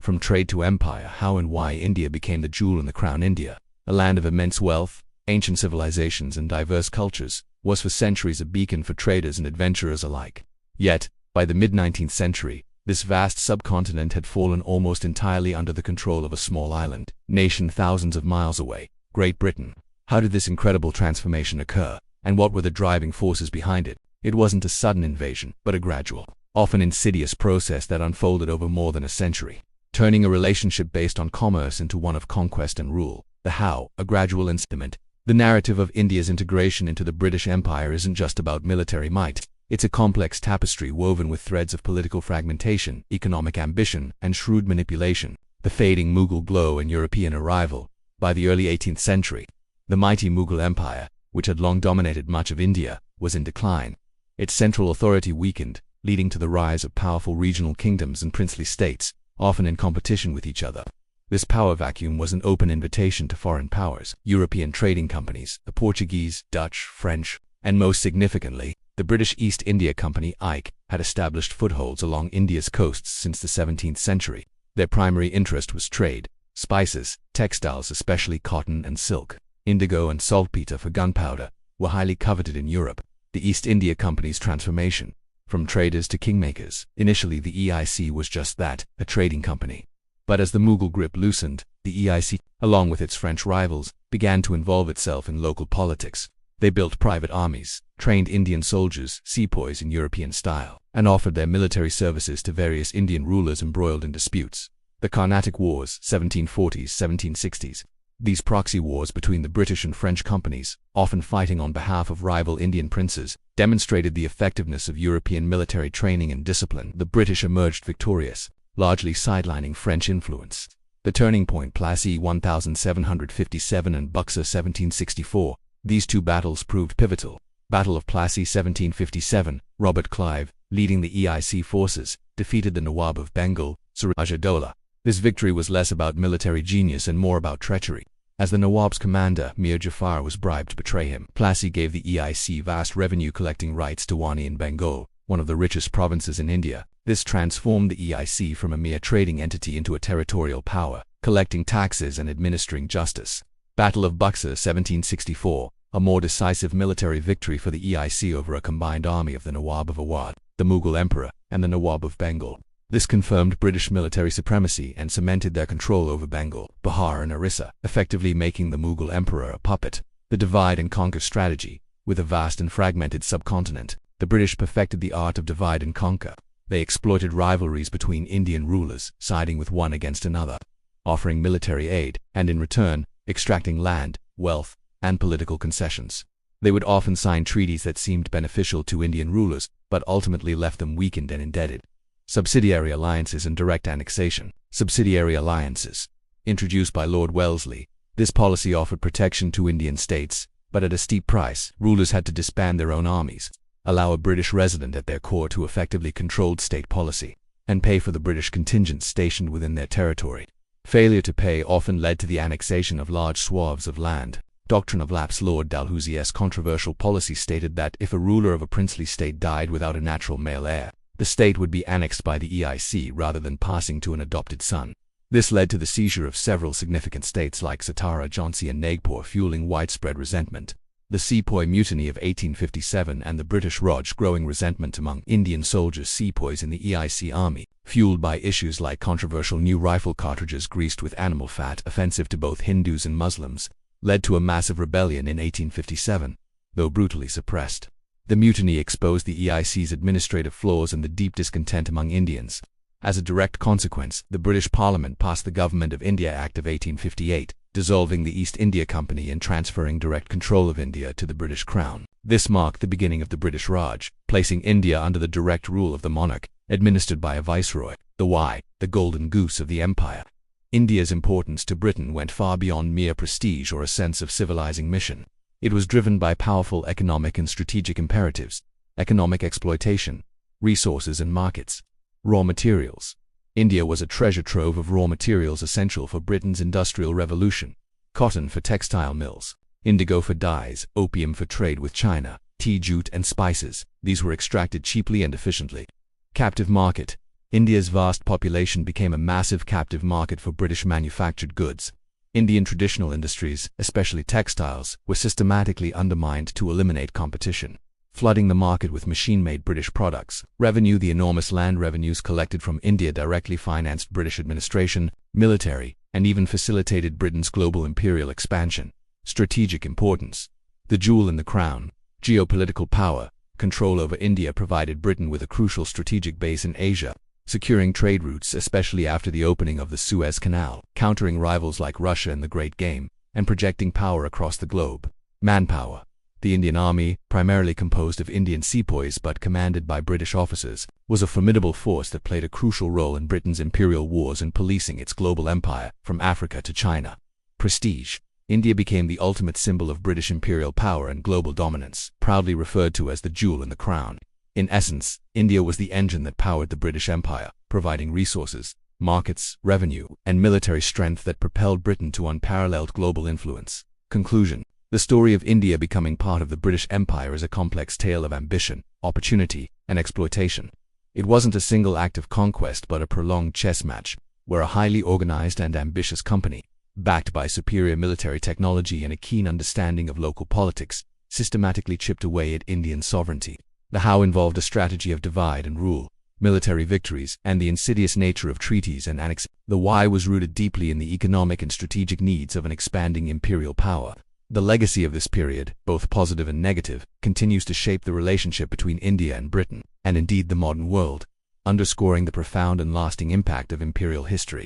From trade to empire, how and why India became the jewel in the crown. India, a land of immense wealth, ancient civilizations and diverse cultures, was for centuries a beacon for traders and adventurers alike. Yet, by the mid-19th century, this vast subcontinent had fallen almost entirely under the control of a small island nation thousands of miles away, Great Britain. How did this incredible transformation occur, and what were the driving forces behind it? It wasn't a sudden invasion, but a gradual, often insidious process that unfolded over more than a century, turning a relationship based on commerce into one of conquest and rule. The how, a gradual instrument. The narrative of India's integration into the British Empire isn't just about military might. It's a complex tapestry woven with threads of political fragmentation, economic ambition, and shrewd manipulation. The fading Mughal glow and European arrival. By the early 18th century, the mighty Mughal Empire, which had long dominated much of India, was in decline. Its central authority weakened, leading to the rise of powerful regional kingdoms and princely states, often in competition with each other. This power vacuum was an open invitation to foreign powers, European trading companies, the Portuguese, Dutch, French, and most significantly, the British East India Company (ICE) had established footholds along India's coasts since the 17th century. Their primary interest was trade, spices, textiles, especially cotton and silk, indigo and saltpeter for gunpowder, were highly coveted in Europe. The East India Company's transformation, from traders to kingmakers. Initially the EIC was just that, a trading company. But as the Mughal grip loosened, the EIC, along with its French rivals, began to involve itself in local politics. They built private armies, trained Indian soldiers, sepoys in European style, and offered their military services to various Indian rulers embroiled in disputes. The Carnatic Wars, 1740s, 1760s. These proxy wars between the British and French companies, often fighting on behalf of rival Indian princes, demonstrated the effectiveness of European military training and discipline. The British emerged victorious, largely sidelining French influence. The turning point, Plassey 1757 and Buxar 1764. These two battles proved pivotal. Battle of Plassey 1757, Robert Clive, leading the EIC forces, defeated the Nawab of Bengal, Siraj Ad-Daulah. This victory was less about military genius and more about treachery. As the Nawab's commander, Mir Jafar, was bribed to betray him, Plassey gave the EIC vast revenue-collecting rights to Wani in Bengal, one of the richest provinces in India. This transformed the EIC from a mere trading entity into a territorial power, collecting taxes and administering justice. Battle of Buxar 1764, a more decisive military victory for the EIC over a combined army of the Nawab of Awadh, the Mughal Emperor, and the Nawab of Bengal. This confirmed British military supremacy and cemented their control over Bengal, Bihar and Orissa, effectively making the Mughal Emperor a puppet. The divide and conquer strategy. With a vast and fragmented subcontinent, the British perfected the art of divide and conquer. They exploited rivalries between Indian rulers, siding with one against another, offering military aid, and in return, extracting land, wealth, and political concessions. They would often sign treaties that seemed beneficial to Indian rulers, but ultimately left them weakened and indebted. Subsidiary alliances and direct annexation. Subsidiary alliances. Introduced by Lord Wellesley, this policy offered protection to Indian states, but at a steep price. Rulers had to disband their own armies, allow a British resident at their core to effectively control state policy, and pay for the British contingents stationed within their territory. Failure to pay often led to the annexation of large swaths of land. Doctrine of lapse. Lord Dalhousie's controversial policy stated that if a ruler of a princely state died without a natural male heir, the state would be annexed by the EIC rather than passing to an adopted son. This led to the seizure of several significant states like Satara, Jhansi and Nagpur, fueling widespread resentment. The Sepoy Mutiny of 1857 and the British Raj, growing resentment among Indian soldiers, sepoys in the EIC army, fueled by issues like controversial new rifle cartridges greased with animal fat, offensive to both Hindus and Muslims, led to a massive rebellion in 1857, though brutally suppressed. The mutiny exposed the EIC's administrative flaws and the deep discontent among Indians. As a direct consequence, the British Parliament passed the Government of India Act of 1858, dissolving the East India Company and transferring direct control of India to the British Crown. This marked the beginning of the British Raj, placing India under the direct rule of the monarch, administered by a viceroy, the golden goose of the empire. India's importance to Britain went far beyond mere prestige or a sense of civilizing mission. It was driven by powerful economic and strategic imperatives: economic exploitation, resources and markets, raw materials. India was a treasure trove of raw materials essential for Britain's industrial revolution: cotton for textile mills, indigo for dyes, opium for trade with China, tea, jute and spices. These were extracted cheaply and efficiently. Captive market. India's vast population became a massive captive market for British manufactured goods. Indian traditional industries, especially textiles, were systematically undermined to eliminate competition, flooding the market with machine-made British products. Revenue: the enormous land revenues collected from India directly financed British administration, military, and even facilitated Britain's global imperial expansion. Strategic importance: the jewel in the crown. Geopolitical power. Control over India provided Britain with a crucial strategic base in Asia, securing trade routes especially after the opening of the Suez Canal, countering rivals like Russia in the Great Game, and projecting power across the globe. Manpower: the Indian Army, primarily composed of Indian sepoys but commanded by British officers, was a formidable force that played a crucial role in Britain's imperial wars and policing its global empire, from Africa to China. Prestige: India became the ultimate symbol of British imperial power and global dominance, proudly referred to as the jewel in the crown. In essence, India was the engine that powered the British Empire, providing resources, markets, revenue, and military strength that propelled Britain to unparalleled global influence. Conclusion: the story of India becoming part of the British Empire is a complex tale of ambition, opportunity, and exploitation. It wasn't a single act of conquest but a prolonged chess match, where a highly organized and ambitious company, backed by superior military technology and a keen understanding of local politics, systematically chipped away at Indian sovereignty. The how involved a strategy of divide and rule, military victories, and the insidious nature of treaties and annexations. The why was rooted deeply in the economic and strategic needs of an expanding imperial power. The legacy of this period, both positive and negative, continues to shape the relationship between India and Britain, and indeed the modern world, underscoring the profound and lasting impact of imperial history.